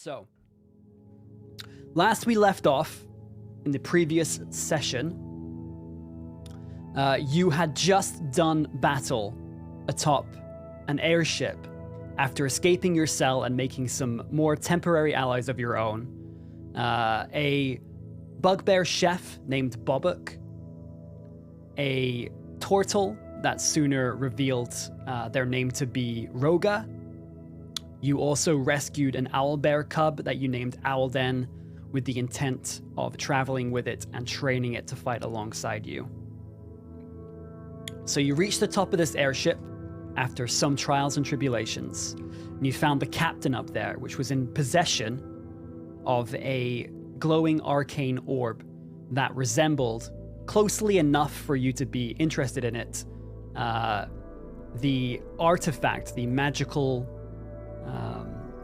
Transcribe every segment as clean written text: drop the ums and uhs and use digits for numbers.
So, last we left off in the previous session, you had just done battle atop an airship after escaping your cell and making some more temporary allies of your own. A bugbear chef named Bobuk, a turtle that sooner revealed their name to be Roga. You also rescued an owlbear cub that you named Owlden with the intent of traveling with it and training it to fight alongside you. So you reached the top of this airship after some trials and tribulations, and you found the captain up there, which was in possession of a glowing arcane orb that resembled, closely enough for you to be interested in it, the artifact, the magical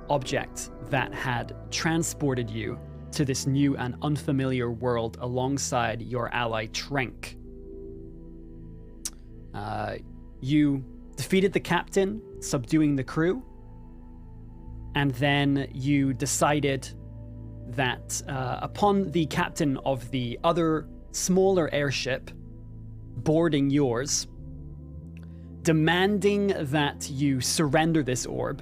object that had transported you to this new and unfamiliar world alongside your ally Trenk. You defeated the captain, subduing the crew, and then you decided that upon the captain of the other smaller airship boarding yours, demanding that you surrender this orb,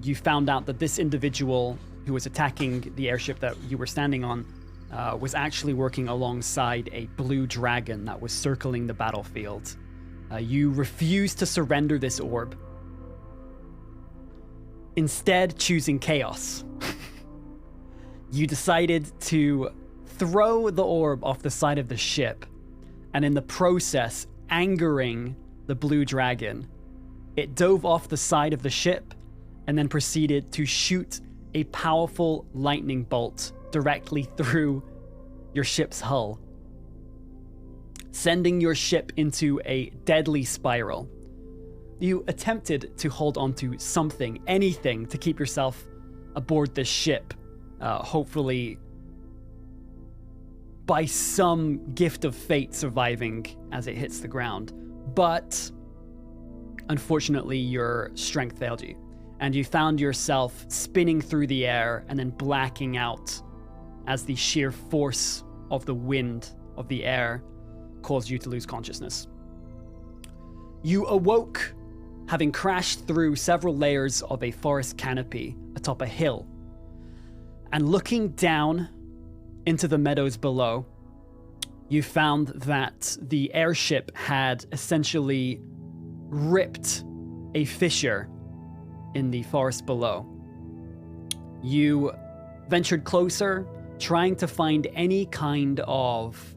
you found out that this individual who was attacking the airship that you were standing on was actually working alongside a blue dragon that was circling the battlefield. You refused to surrender this orb, instead choosing chaos. You decided to throw the orb off the side of the ship, and in the process, angering the blue dragon, it dove off the side of the ship and then proceeded to shoot a powerful lightning bolt directly through your ship's hull, sending your ship into a deadly spiral. You attempted to hold on to something, anything, to keep yourself aboard this ship, hopefully by some gift of fate surviving as it hits the ground. But unfortunately, your strength failed you, and you found yourself spinning through the air and then blacking out as the sheer force of the wind of the air caused you to lose consciousness. You awoke, having crashed through several layers of a forest canopy atop a hill, and looking down into the meadows below, you found that the airship had essentially ripped a fissure in the forest below. You ventured closer, trying to find any kind of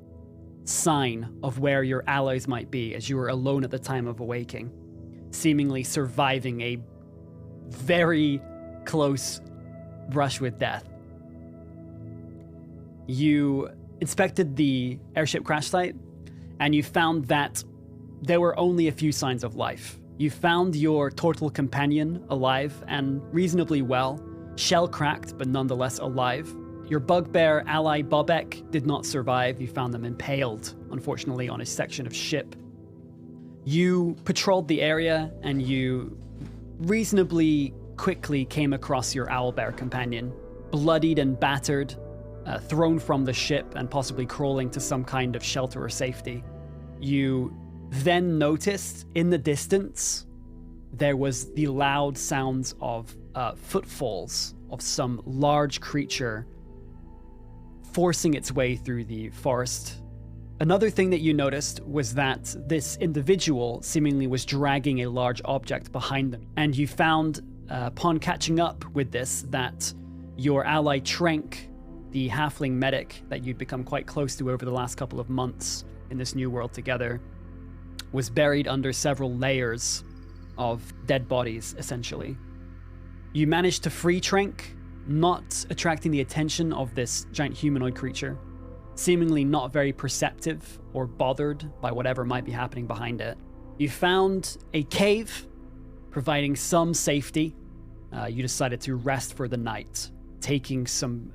sign of where your allies might be, as you were alone at the time of awaking, seemingly surviving a very close brush with death. You inspected the airship crash site, and you found that there were only a few signs of life. You found your turtle companion alive and reasonably well, shell-cracked but nonetheless alive. Your bugbear ally Bobek did not survive. You found them impaled, unfortunately, on a section of ship. You patrolled the area, and you reasonably quickly came across your owlbear companion, bloodied and battered, thrown from the ship and possibly crawling to some kind of shelter or safety. You then noticed in the distance there was the loud sounds of footfalls of some large creature forcing its way through the forest. Another thing that you noticed was that this individual seemingly was dragging a large object behind them, and you found, upon catching up with this, that your ally Trenk, the halfling medic that you'd become quite close to over the last couple of months in this new world together, was buried under several layers of dead bodies, essentially. You managed to free Trenk, not attracting the attention of this giant humanoid creature, seemingly not very perceptive or bothered by whatever might be happening behind it. You found a cave, providing some safety. You decided to rest for the night, taking some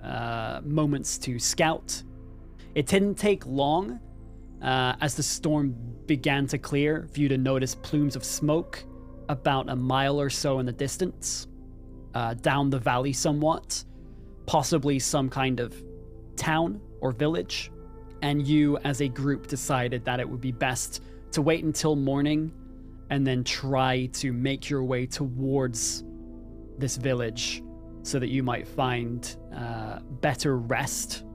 moments to scout. It didn't take long as the storm began to clear for you to notice plumes of smoke about a mile or so in the distance. down the valley somewhat, possibly some kind of town or village. And you, as a group, decided that it would be best to wait until morning and then try to make your way towards this village so that you might find better rest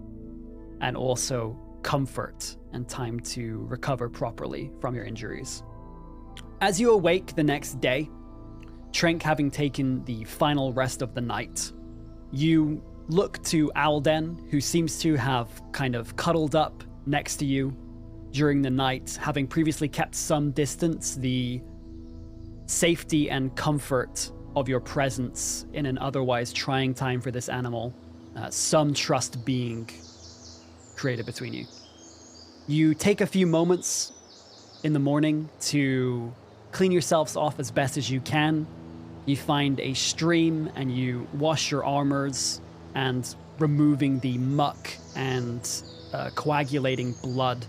and also comfort and time to recover properly from your injuries. As you awake the next day, Trank having taken the final rest of the night, you look to Alden, who seems to have kind of cuddled up next to you during the night, having previously kept some distance. The safety and comfort of your presence in an otherwise trying time for this animal, some trust being created between you. You take a few moments in the morning to clean yourselves off as best as you can. You find a stream and you wash your armors, and removing the muck and coagulating blood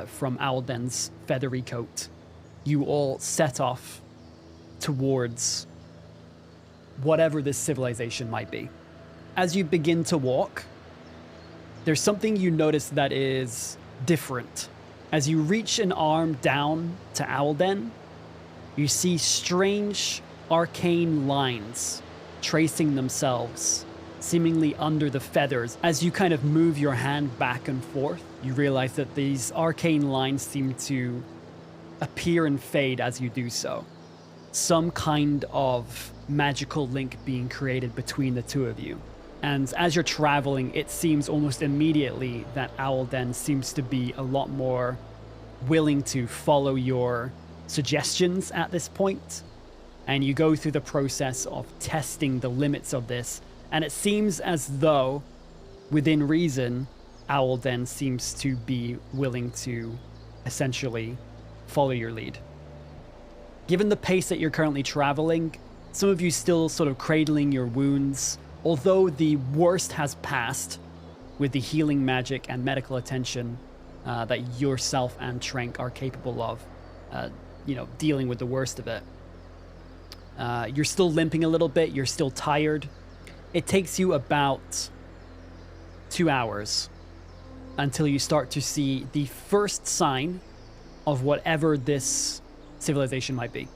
from Alden's feathery coat, you all set off towards whatever this civilization might be. As you begin to walk, there's something you notice that is different. As you reach an arm down to Alden, you see strange arcane lines tracing themselves seemingly under the feathers. As you kind of move your hand back and forth, you realize that these arcane lines seem to appear and fade as you do so. Some kind of magical link being created between the two of you. And as you're traveling, it seems almost immediately that Alden seems to be a lot more willing to follow your suggestions at this point. And you go through the process of testing the limits of this. And it seems as though, within reason, Alden seems to be willing to essentially follow your lead. Given the pace that you're currently traveling, some of you still sort of cradling your wounds, although the worst has passed with the healing magic and medical attention that yourself and Trank are capable of, dealing with the worst of it. You're still limping a little bit, you're still tired. It takes you about 2 hours until you start to see the first sign of whatever this civilization might be.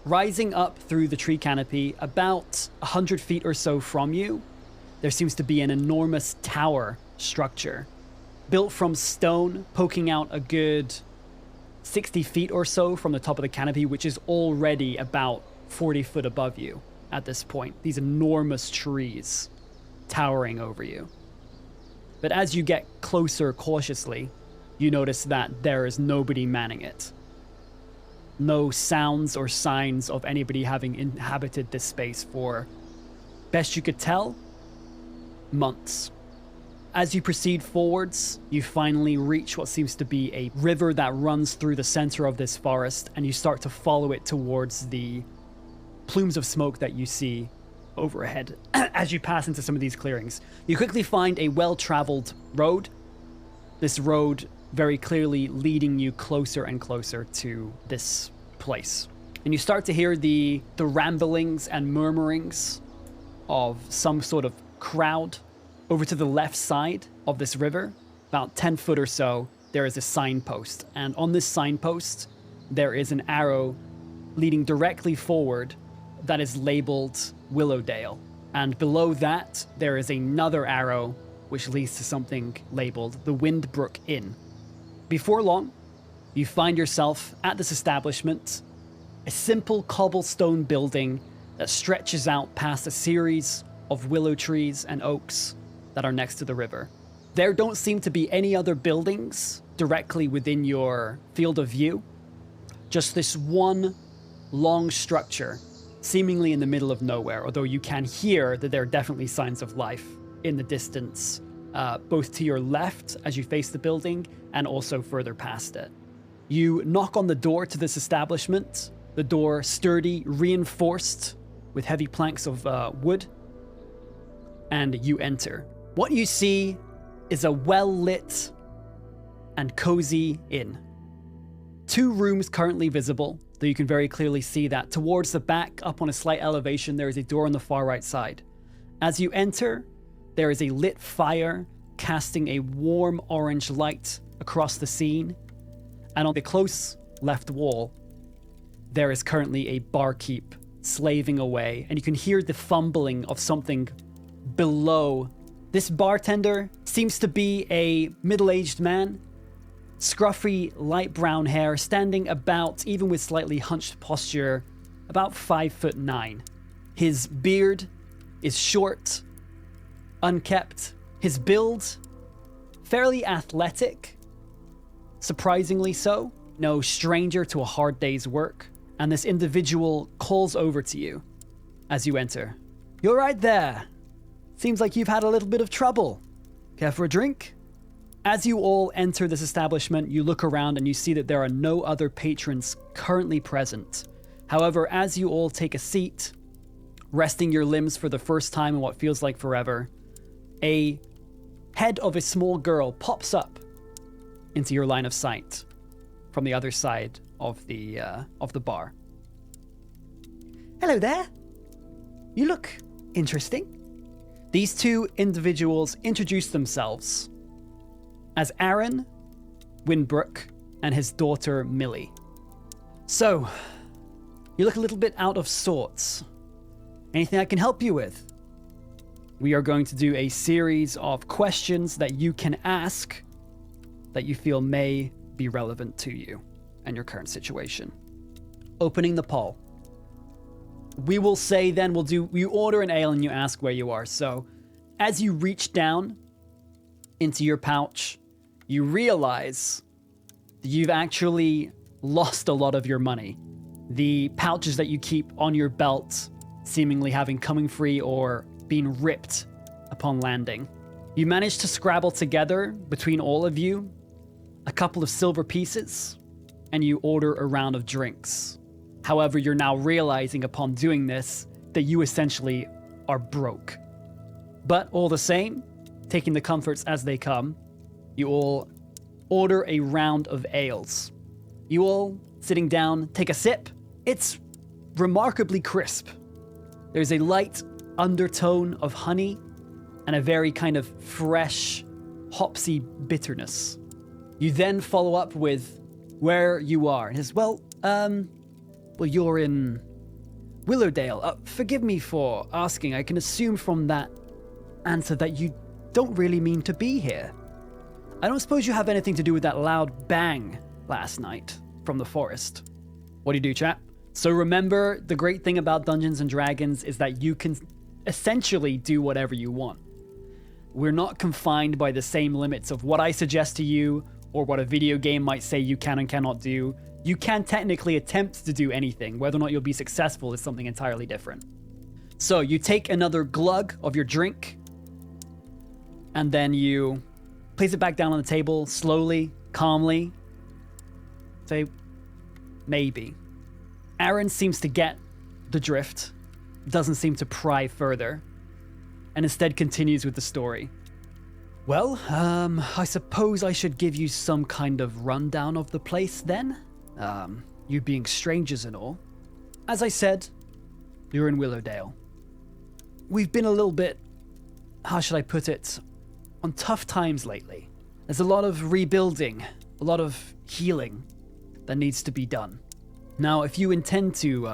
Rising up through the tree canopy, about 100 feet or so from you, there seems to be an enormous tower structure, built from stone, poking out a good 60 feet or so from the top of the canopy, which is already about 40 foot above you at this point. These enormous trees towering over you. But as you get closer cautiously, you notice that there is nobody manning it. No sounds or signs of anybody having inhabited this space for, best you could tell, months. As you proceed forwards, you finally reach what seems to be a river that runs through the center of this forest, and you start to follow it towards the plumes of smoke that you see overhead as you pass into some of these clearings. You quickly find a well-traveled road. This road very clearly leading you closer and closer to this place. And you start to hear the ramblings and murmurings of some sort of crowd. Over to the left side of this river, about 10 foot or so, there is a signpost. And on this signpost, there is an arrow leading directly forward that is labeled Willowdale. And below that, there is another arrow which leads to something labeled the Windbrook Inn. Before long, you find yourself at this establishment, a simple cobblestone building that stretches out past a series of willow trees and oaks that are next to the river. There don't seem to be any other buildings directly within your field of view. Just this one long structure, seemingly in the middle of nowhere, although you can hear that there are definitely signs of life in the distance, both to your left as you face the building and also further past it. You knock on the door to this establishment, the door sturdy, reinforced with heavy planks of wood, and you enter. What you see is a well-lit and cozy inn. 2 rooms currently visible, though you can very clearly see that towards the back, up on a slight elevation, there is a door on the far right side. As you enter, there is a lit fire casting a warm orange light across the scene, and on the close left wall, there is currently a barkeep slaving away, and you can hear the fumbling of something below. This bartender seems to be a middle-aged man, scruffy light brown hair, standing about, even with slightly hunched posture, about 5'9". His beard is short, unkempt. His build, fairly athletic, surprisingly so. No stranger to a hard day's work. And this individual calls over to you as you enter. You're right there. Seems like you've had a little bit of trouble. Care for a drink? As you all enter this establishment, you look around and you see that there are no other patrons currently present. However, as you all take a seat, resting your limbs for the first time in what feels like forever, a head of a small girl pops up into your line of sight from the other side of the bar. Hello there. You look interesting. These two individuals introduce themselves as Aaron Winbrook and his daughter Millie. So, you look a little bit out of sorts. Anything I can help you with? We are going to do a series of questions that you can ask that you feel may be relevant to you and your current situation. Opening the poll. We will say then you order an ale and you ask where you are. So as you reach down into your pouch, you realize that you've actually lost a lot of your money. The pouches that you keep on your belt seemingly having coming free or being ripped upon landing. You manage to scrabble together between all of you a couple of silver pieces, and you order a round of drinks. However, you're now realizing upon doing this that you essentially are broke. But all the same, taking the comforts as they come, you all order a round of ales. You all, sitting down, take a sip. It's remarkably crisp. There's a light undertone of honey and a very kind of fresh, hopsy bitterness. You then follow up with where you are. And says, well, you're in Willowdale. Forgive me for asking. I can assume from that answer that you don't really mean to be here. I don't suppose you have anything to do with that loud bang last night from the forest. What do you do, chap? So remember, the great thing about Dungeons & Dragons is that you can essentially do whatever you want. We're not confined by the same limits of what I suggest to you or what a video game might say you can and cannot do. You can technically attempt to do anything. Whether or not you'll be successful is something entirely different. So you take another glug of your drink, and then you place it back down on the table slowly, calmly. Say, maybe. Aaron seems to get the drift, doesn't seem to pry further, and instead continues with the story. Well, I suppose I should give you some kind of rundown of the place then. You being strangers and all. As I said, you're in Willowdale. We've been a little bit, how should I put it, on tough times lately. There's a lot of rebuilding, a lot of healing that needs to be done. Now, if you intend to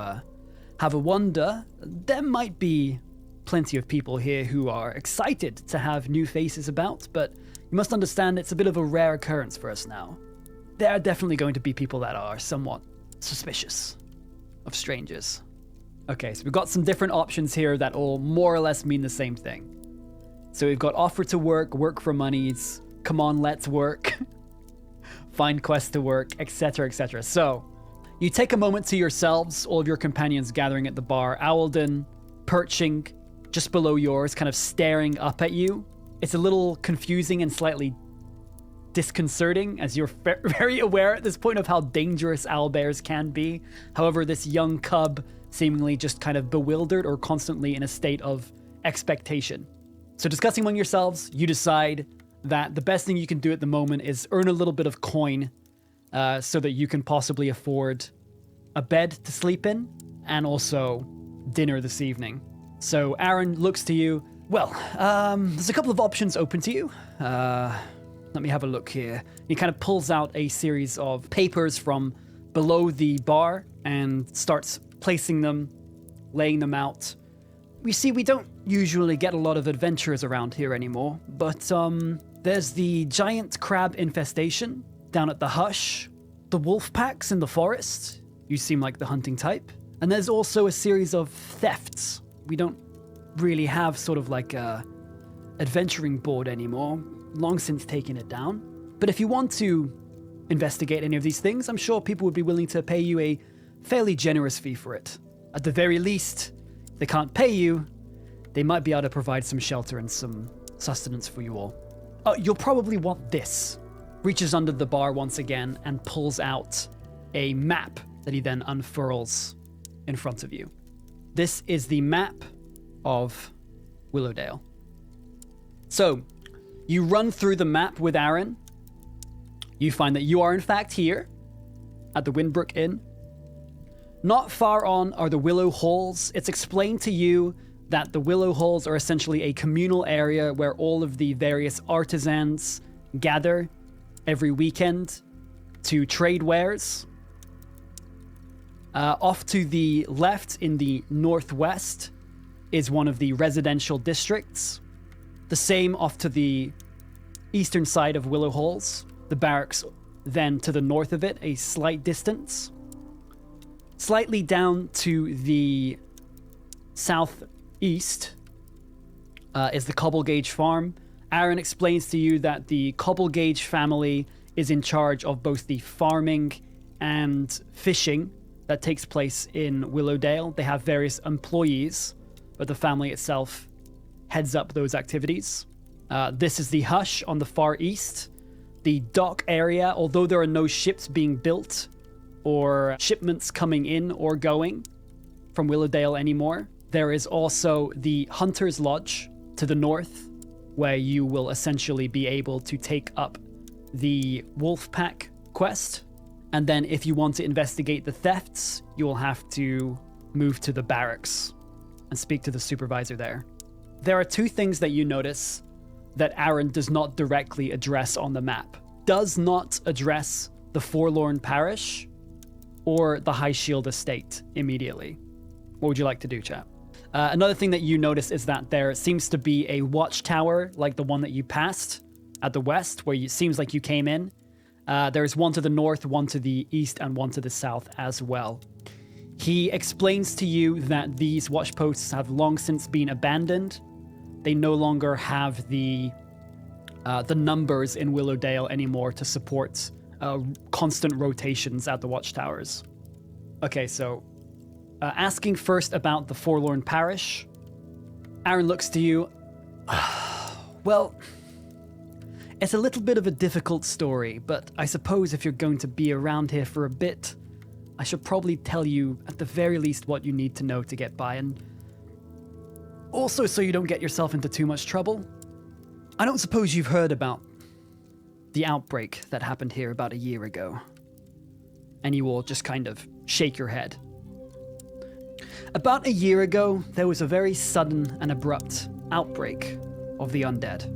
have a wander, there might be plenty of people here who are excited to have new faces about, but you must understand it's a bit of a rare occurrence for us now. There are definitely going to be people that are somewhat suspicious of strangers. Okay, so we've got some different options here that all more or less mean the same thing. So we've got offer to work, work for monies, come on, let's work, find quest to work, etc., etc. So you take a moment to yourselves, all of your companions gathering at the bar, Owlden perching just below yours, kind of staring up at you. It's a little confusing and slightly disconcerting, as you're very aware at this point of how dangerous owlbears can be. However, this young cub seemingly just kind of bewildered or constantly in a state of expectation. So discussing among yourselves, you decide that the best thing you can do at the moment is earn a little bit of coin so that you can possibly afford a bed to sleep in, and also dinner this evening. So Aaron looks to you. Well, there's a couple of options open to you. Let me have a look here. He kind of pulls out a series of papers from below the bar and starts placing them, laying them out. We see we don't usually get a lot of adventurers around here anymore, but there's the giant crab infestation down at the Hush, the wolf packs in the forest. You seem like the hunting type. And there's also a series of thefts. We don't really have sort of like a adventuring board anymore, long since taken it down. But if you want to investigate any of these things, I'm sure people would be willing to pay you a fairly generous fee for it. At the very least, if they can't pay you, they might be able to provide some shelter and some sustenance for you all. Oh, you'll probably want this. Reaches under the bar once again and pulls out a map that he then unfurls in front of you. This is the map of Willowdale. So, you run through the map with Aaron. You find that you are in fact here at the Windbrook Inn. Not far on are the Willow Halls. It's explained to you that the Willow Halls are essentially a communal area where all of the various artisans gather every weekend to trade wares. Off to the left in the northwest is one of the residential districts. The same off to the eastern side of Willow Halls. The barracks then to the north of it, a slight distance. Slightly down to the southeast is the Cobblegage Farm. Aaron explains to you that the Cobblegage family is in charge of both the farming and fishing that takes place in Willowdale. They have various employees, but the family itself heads up those activities. This is the Hush on the far east. The dock area, although there are no ships being built or shipments coming in or going from Willowdale anymore, there is also the Hunter's Lodge to the north, where you will essentially be able to take up the Wolfpack quest. And then if you want to investigate the thefts, you will have to move to the barracks and speak to the supervisor there. There are two things that you notice that Aaron does not directly address on the map. Does not address the Forlorn Parish or the High Shield Estate immediately. What would you like to do, chap? Another thing that you notice is that there seems to be a watchtower like the one that you passed at the west, where it seems like you came in. There's one to the north, one to the east, and one to the south as well. He explains to you that these watchposts have long since been abandoned. They no longer have the numbers in Willowdale anymore to support constant rotations at the watchtowers. Okay, so asking first about the Forlorn Parish, Aaron looks to you. Well, it's a little bit of a difficult story, but I suppose if you're going to be around here for a bit, I should probably tell you at the very least what you need to know to get by, and also so you don't get yourself into too much trouble. I don't suppose you've heard about the outbreak that happened here about a year ago. And you will just kind of shake your head. About a year ago, there was a very sudden and abrupt outbreak of the undead.